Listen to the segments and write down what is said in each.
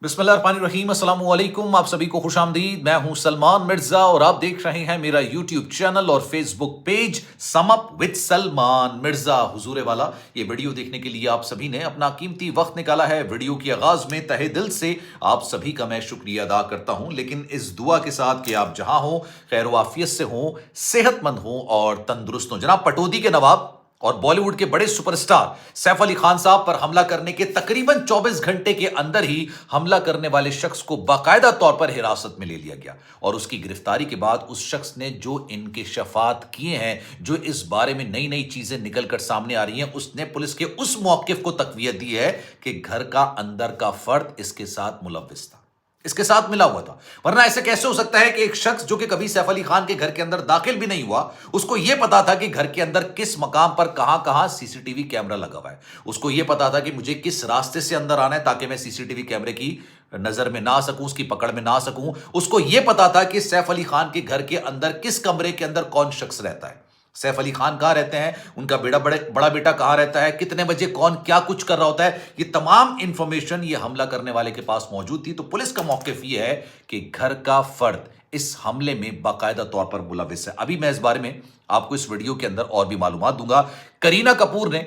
बिस्मिल्लाहिर्रहमानिर्रहीम, अस्सलाम वालेकुम। आप सभी को खुश आमदीद। मैं हूं सलमान मिर्जा और आप देख रहे हैं मेरा यूट्यूब चैनल और Facebook page sum up with Salman Mirza. हुजूर वाला, ये वीडियो देखने के लिए आप सभी ने अपना कीमती वक्त निकाला है। वीडियो के आगाज में तहे दिल से आप सभी का मैं शुक्रिया अदा करता हूं, लेकिन इस दुआ के साथ कि आप जहां हो खैर वाफियत से हो, सेहतमंद हो और तंदुरुस्त हो। जनाब पटौदी के नवाब और बॉलीवुड के बड़े सुपरस्टार सैफ अली खान साहब पर हमला करने के तकरीबन 24 घंटे के अंदर ही हमला करने वाले शख्स को बाकायदा तौर पर हिरासत में ले लिया गया और उसकी गिरफ्तारी के बाद उस शख्स ने जो इंकिशाफात किए हैं, जो इस बारे में नई नई चीजें निकलकर सामने आ रही हैं, उसने पुलिस के उस मौकिफ को तकवीयत दी है कि घर का अंदर का फर्द इसके साथ मुलव्विस था, इसके साथ मिला हुआ था। वरना ऐसे कैसे हो सकता है कि एक शख्स जो कि कभी सैफ अली खान के घर के अंदर दाखिल भी नहीं हुआ, उसको यह पता था कि घर के अंदर किस मकाम पर कहां कहां सीसीटीवी कैमरा लगा हुआ है, उसको यह पता था कि मुझे किस रास्ते से अंदर आना है ताकि मैं सीसीटीवी कैमरे की नजर में ना आ सकूं, उसकी पकड़ में ना आ सकूं। उसको यह पता था कि सैफ अली खान के घर के अंदर किस कमरे के अंदर कौन शख्स रहता है, सैफ अली खान कहां रहते हैं, उनका बड़ा बेटा कहां रहता है, कितने बजे कौन क्या कुछ कर रहा होता है, ये तमाम इंफॉर्मेशन ये हमला करने वाले के पास मौजूद थी। तो पुलिस का मौकिफ ये है कि घर का फर्द इस हमले में बाकायदा तौर पर मुलविस है। अभी मैं इस बारे में आपको इस वीडियो के अंदर और भी मालूमात दूंगा। करीना कपूर ने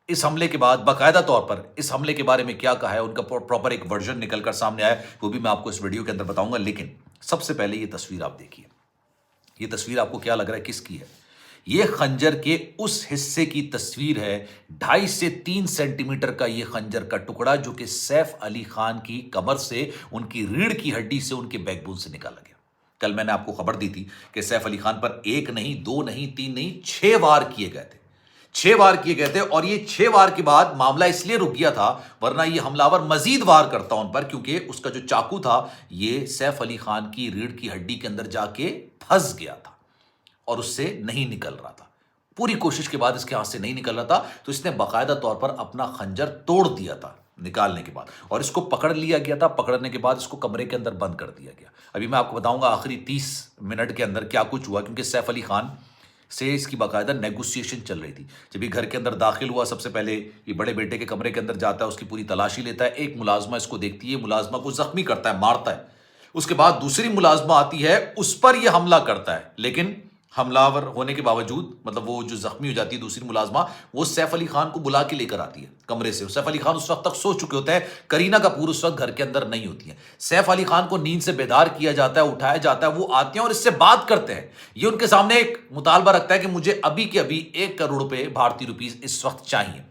इस हमले के बाद बाकायदा तौर पर इस हमले के बारे में क्या कहा है, उनका प्रॉपर एक वर्जन निकलकर सामने आया, वो भी मैं आपको इस वीडियो के अंदर बताऊंगा। लेकिन सबसे पहले ये तस्वीर आप देखिए। ये तस्वीर आपको क्या लग रहा है किसकी है? ये खंजर के उस हिस्से की तस्वीर है, 2.5 से 3 सेंटीमीटर का ये खंजर का टुकड़ा जो कि सैफ अली खान की कमर से, उनकी रीढ़ की हड्डी से, उनके बैकबोन से निकाला गया। कल मैंने आपको खबर दी थी कि सैफ अली खान पर 1 नहीं, 2 नहीं, 3 नहीं, 6 वार किए गए थे। 6 वार किए गए थे और ये 6 वार के बाद मामला इसलिए रुक गया था, वरना ये हमलावर मजीद वार करता उन पर, क्योंकि उसका जो चाकू था ये सैफ अली खान की रीढ़ की हड्डी के अंदर जाके फंस गया था और उससे नहीं निकल रहा था। पूरी कोशिश के बाद इसके हाथ से नहीं निकल रहा था, तो इसने बाकायदा तौर पर अपना खंजर तोड़ दिया था निकालने के बाद, और इसको पकड़ लिया गया था। पकड़ने के बाद इसको कमरे के अंदर बंद कर दिया गया। अभी मैं आपको बताऊंगा आखिरी 30 मिनट के अंदर क्या कुछ हुआ, क्योंकि सैफ अली खान से इसकी बाकायदा नेगोशिएशन चल रही थी। जब ये घर के अंदर दाखिल हुआ, सबसे पहले ये बड़े बेटे के कमरे के अंदर जाता है, उसकी पूरी तलाशी लेता है। एक मुलाजमा इसको देखती है, मुलाजमा को जख्मी करता है, मारता है। उसके बाद दूसरी मुलाजमा आती है, उस पर यह हमला करता है, लेकिन हमलावर होने के बावजूद, मतलब वो जो जख्मी हो जाती है दूसरी मुलाजमा, वो सैफ अली खान को बुला के लेकर आती है कमरे से। सैफ अली खान उस वक्त तक सो चुके होते हैं, करीना कपूर उस वक्त घर के अंदर नहीं होती है। सैफ अली खान को नींद से बेदार किया जाता है, उठाया जाता है, वो आते हैं और इससे बात करते हैं। ये उनके सामने एक मुतालबा रखता है कि मुझे अभी के अभी 1 करोड़ रुपए भारतीय रुपीज इस वक्त चाहिए,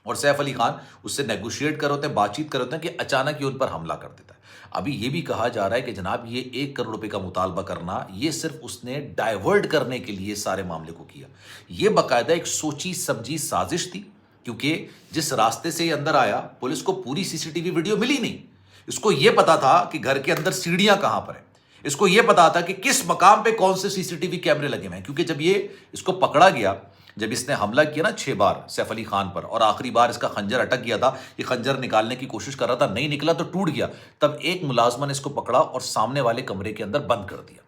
और सैफ अली खान उससे नेगोशिएट कर होते हैं, बातचीत कर होते हैं कि अचानक ये उन पर हमला कर देता है। अभी ये भी कहा जा रहा है कि जनाब ये 1 करोड़ रुपए का मुतालबा करना, ये सिर्फ उसने डाइवर्ट करने के लिए सारे मामले को किया। ये बाकायदा एक सोची समझी साजिश थी, क्योंकि जिस रास्ते से ये अंदर आया, पुलिस को पूरी सीसीटीवी वीडियो मिली नहीं। इसको ये पता था कि घर के अंदर सीढ़ियां कहां पर है, इसको ये पता था कि किस मकाम पे कौन से सीसीटीवी कैमरे लगे हुए हैं, क्योंकि जब ये इसको पकड़ा गया, जब इसने हमला किया ना 6 बार सैफ अली खान पर, और आखिरी बार इसका खंजर अटक गया था, ये खंजर निकालने की कोशिश कर रहा था, नहीं निकला तो टूट गया, तब एक मुलाजमा ने इसको पकड़ा और सामने वाले कमरे के अंदर बंद कर दिया,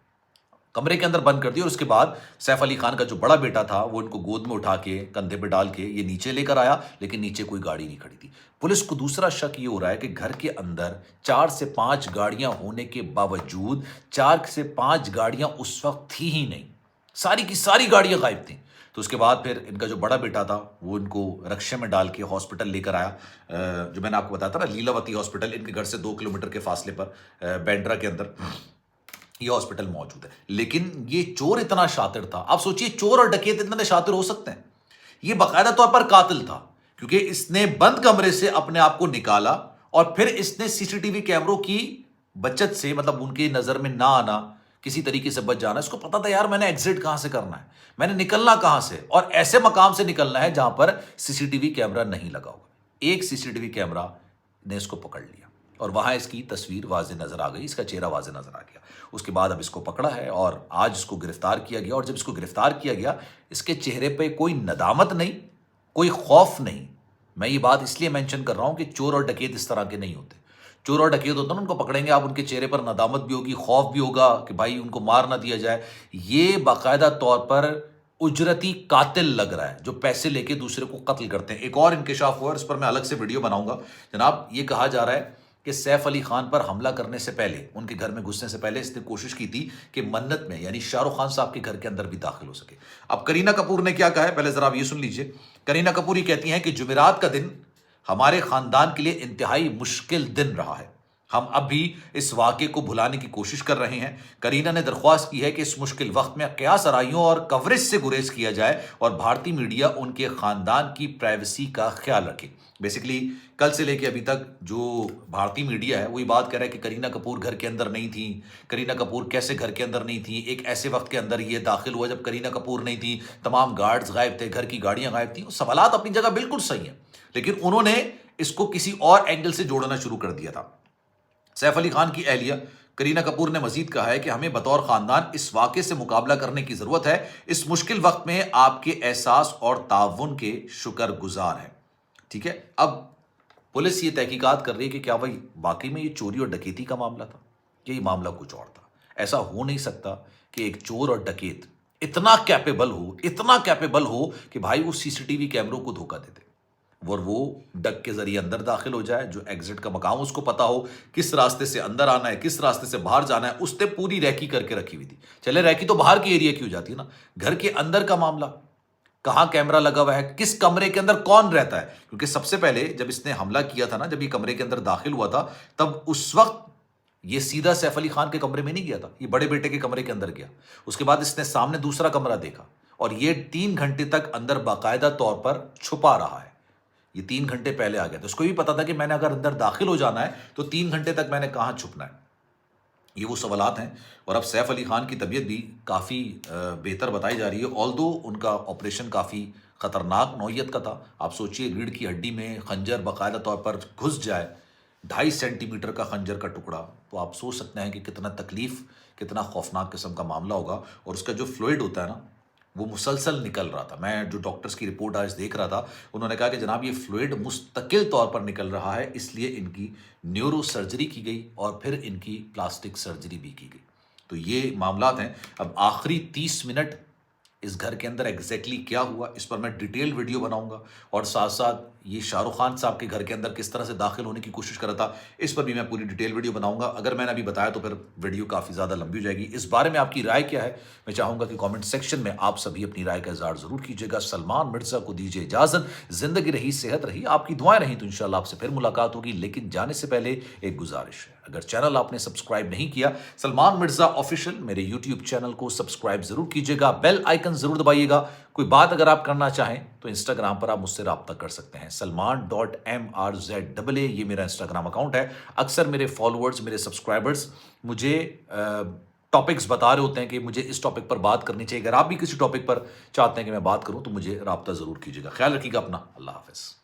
कमरे के अंदर बंद कर दिया। और उसके बाद सैफ अली खान का जो बड़ा बेटा था, वो इनको गोद में उठा के कंधे पे डाल के ये नीचे लेकर आया, लेकिन नीचे कोई गाड़ी नहीं खड़ी थी। पुलिस को दूसरा शक ये हो रहा है कि घर के अंदर 4 से 5 गाड़ियां होने के बावजूद 4 से 5 गाड़ियां उस वक्त थी ही नहीं, सारी की सारी गाड़ियां गायब थी। तो उसके बाद फिर इनका जो बड़ा बेटा था वो इनको रक्शे में डाल के हॉस्पिटल लेकर आया, जो मैंने आपको बताया था ना, लीलावती हॉस्पिटल, इनके घर से 2 किलोमीटर के फासले पर बैंड्रा के अंदर ये हॉस्पिटल मौजूद है। लेकिन ये चोर इतना शातिर था, आप सोचिए चोर और डकैत इतने शातिर हो सकते हैं, ये बाकायदा तौर पर कातिल था, क्योंकि इसने बंद कमरे से अपने आप को निकाला और फिर इसने सीसीटीवी कैमरों की बचत से, मतलब उनकी नजर में ना आना, किसी तरीके से बच जाना। इसको पता था यार मैंने एग्जिट कहां से करना है, मैंने निकलना कहां से, और ऐसे मकाम से निकलना है जहां पर सीसीटीवी कैमरा नहीं लगा होगा। एक सीसीटीवी कैमरा ने इसको पकड़ लिया और वहां इसकी तस्वीर वाज़े नजर आ गई, इसका चेहरा वाज़े नजर आ गया। उसके बाद अब इसको पकड़ा है और आज इसको गिरफ्तार किया गया, और जब इसको गिरफ्तार किया गया, इसके चेहरे पे कोई नदामत नहीं, कोई खौफ नहीं। मैं ये बात इसलिए मेंशन कर रहा हूं कि चोर और डकैत इस तरह के नहीं होते। चोर और डकैत होता ना, उनको पकड़ेंगे आप, उनके चेहरे पर नदामत भी होगी, खौफ भी होगा कि भाई उनको मार ना दिया जाए। ये बाकायदा तौर पर उजरती कातिल लग रहा है, जो पैसे लेके दूसरे को कत्ल करते हैं। एक और इंकशाफ हुआ, इस पर मैं अलग से वीडियो बनाऊंगा। जनाब ये कहा जा रहा है کہ سیف علی خان پر حملہ کرنے سے پہلے، ان کے گھر میں گھسنے سے پہلے اس نے کوشش کی تھی کہ منت میں یعنی شاہ رخ خان صاحب کے گھر کے اندر بھی داخل ہو سکے۔ اب کرینہ کپور نے کیا کہا ہے، پہلے ذرا آپ یہ سن لیجئے۔ کرینہ کپور یہ کہتی ہیں کہ جمعرات کا دن ہمارے خاندان کے لیے انتہائی مشکل دن رہا ہے، ہم اب بھی اس واقعے کو بھلانے کی کوشش کر رہے ہیں۔ کرینہ نے درخواست کی ہے کہ اس مشکل وقت میں قیاس آرائیوں اور کوریج سے گریز کیا جائے اور بھارتی میڈیا ان کے خاندان کی پرائیویسی کا خیال رکھے۔ بیسیکلی کل سے لے کے ابھی تک جو بھارتی میڈیا ہے وہی بات کر رہا ہے کہ کرینہ کپور گھر کے اندر نہیں تھیں، کرینہ کپور کیسے گھر کے اندر نہیں تھیں، ایک ایسے وقت کے اندر یہ داخل ہوا جب کرینہ کپور نہیں تھیں، تمام گارڈز غائب تھے، گھر کی گاڑیاں غائب تھیں۔ سوالات اپنی جگہ بالکل صحیح ہیں، لیکن انہوں نے اس کو کسی اور اینگل سے جوڑنا شروع کر دیا تھا۔ سیف علی خان کی اہلیہ کرینہ کپور نے مزید کہا ہے کہ ہمیں بطور خاندان اس واقعے سے مقابلہ کرنے کی ضرورت ہے، اس مشکل وقت میں آپ کے احساس اور تعاون کے شکر گزار ہیں۔ ٹھیک ہے، اب پولیس یہ تحقیقات کر رہی ہے کہ کیا وہی واقعی میں یہ چوری اور ڈکیتی کا معاملہ تھا کہ یہ معاملہ کچھ اور تھا۔ ایسا ہو نہیں سکتا کہ ایک چور اور ڈکیت اتنا کیپیبل ہو کہ بھائی وہ سی سی ٹی وی کیمروں کو دھوکہ دے دے اور وہ ڈک کے ذریعے اندر داخل ہو جائے، جو ایگزٹ کا مقام اس کو پتا ہو، کس راستے سے اندر آنا ہے، کس راستے سے باہر جانا ہے، اس نے پوری ریکی کر کے رکھی ہوئی تھی۔ چلے ریکی تو باہر کی ایریا کی ہو جاتی ہے نا، گھر کے اندر کا معاملہ، کہاں کیمرہ لگا ہوا ہے، کس کمرے کے اندر کون رہتا ہے، کیونکہ سب سے پہلے جب اس نے حملہ کیا تھا نا، جب یہ کمرے کے اندر داخل ہوا تھا، تب اس وقت یہ سیدھا سیف علی خان کے کمرے میں نہیں گیا تھا، یہ بڑے بیٹے کے کمرے کے اندر گیا۔ اس کے بعد اس نے سامنے دوسرا کمرہ دیکھا اور یہ 3 گھنٹے تک اندر باقاعدہ طور پر چھپا رہا ہے۔ یہ 3 گھنٹے پہلے آ گیا تو اس کو بھی پتا تھا کہ میں نے اگر اندر داخل ہو جانا ہے تو 3 گھنٹے تک میں نے کہاں چھپنا ہے۔ یہ وہ سوالات ہیں، اور اب سیف علی خان کی طبیعت بھی کافی بہتر بتائی جا رہی ہے، آلدو ان کا آپریشن کافی خطرناک نوعیت کا تھا۔ آپ سوچئے ریڑھ کی ہڈی میں خنجر باقاعدہ طور پر گھس جائے، 2.5 سینٹی میٹر کا خنجر کا ٹکڑا، تو آپ سوچ سکتے ہیں کہ کتنا تکلیف، کتنا خوفناک قسم کا معاملہ ہوگا۔ اور اس کا جو فلوئڈ ہوتا ہے نا، وہ مسلسل نکل رہا تھا۔ میں جو ڈاکٹرز کی رپورٹ آج دیکھ رہا تھا، انہوں نے کہا کہ جناب یہ فلوئڈ مستقل طور پر نکل رہا ہے، اس لیے ان کی نیورو سرجری کی گئی اور پھر ان کی پلاسٹک سرجری بھی کی گئی۔ تو یہ معاملات ہیں۔ اب آخری 30 منٹ اس گھر کے اندر ایگزیکٹلی کیا ہوا، اس پر میں ڈیٹیل ویڈیو بناؤں گا، اور ساتھ ساتھ یہ شاہ رخ خان صاحب کے گھر کے اندر کس طرح سے داخل ہونے کی کوشش کر رہا تھا، اس پر بھی میں پوری ڈیٹیل ویڈیو بناؤں گا۔ اگر میں نے ابھی بتایا تو پھر ویڈیو کافی زیادہ لمبی ہو جائے گی۔ اس بارے میں آپ کی رائے کیا ہے؟ میں چاہوں گا کہ کامنٹ سیکشن میں آپ سبھی اپنی رائے کا اظہار ضرور کیجیے گا۔ سلمان مرزا کو دیجیے اجازت، زندگی رہی، صحت رہی، آپ کی دعائیں رہیں تو انشاءاللہ آپ سے پھر ملاقات ہوگی۔ لیکن جانے سے پہلے ایک گزارش ہے، اگر چینل آپ نے سبسکرائب نہیں کیا سلمان مرزا آفیشیل میرے یوٹیوب چینل کو سبسکرائب ضرور کیجیے گا، بیل آئیکن ضرور دبائیے گا۔ کوئی بات اگر آپ کرنا چاہیں تو انسٹاگرام پر آپ مجھ سے رابطہ کر سکتے ہیں، salman.mrza، یہ میرا انسٹاگرام اکاؤنٹ ہے۔ اکثر میرے فالوورز، میرے سبسکرائبرز مجھے ٹاپکس بتا رہے ہوتے ہیں کہ مجھے اس ٹاپک پر بات کرنی چاہیے۔ اگر آپ بھی کسی ٹاپک پر چاہتے ہیں کہ میں بات کروں تو مجھے رابطہ ضرور کیجیے گا۔ خیال رکھیے گا اپنا، اللہ حافظ۔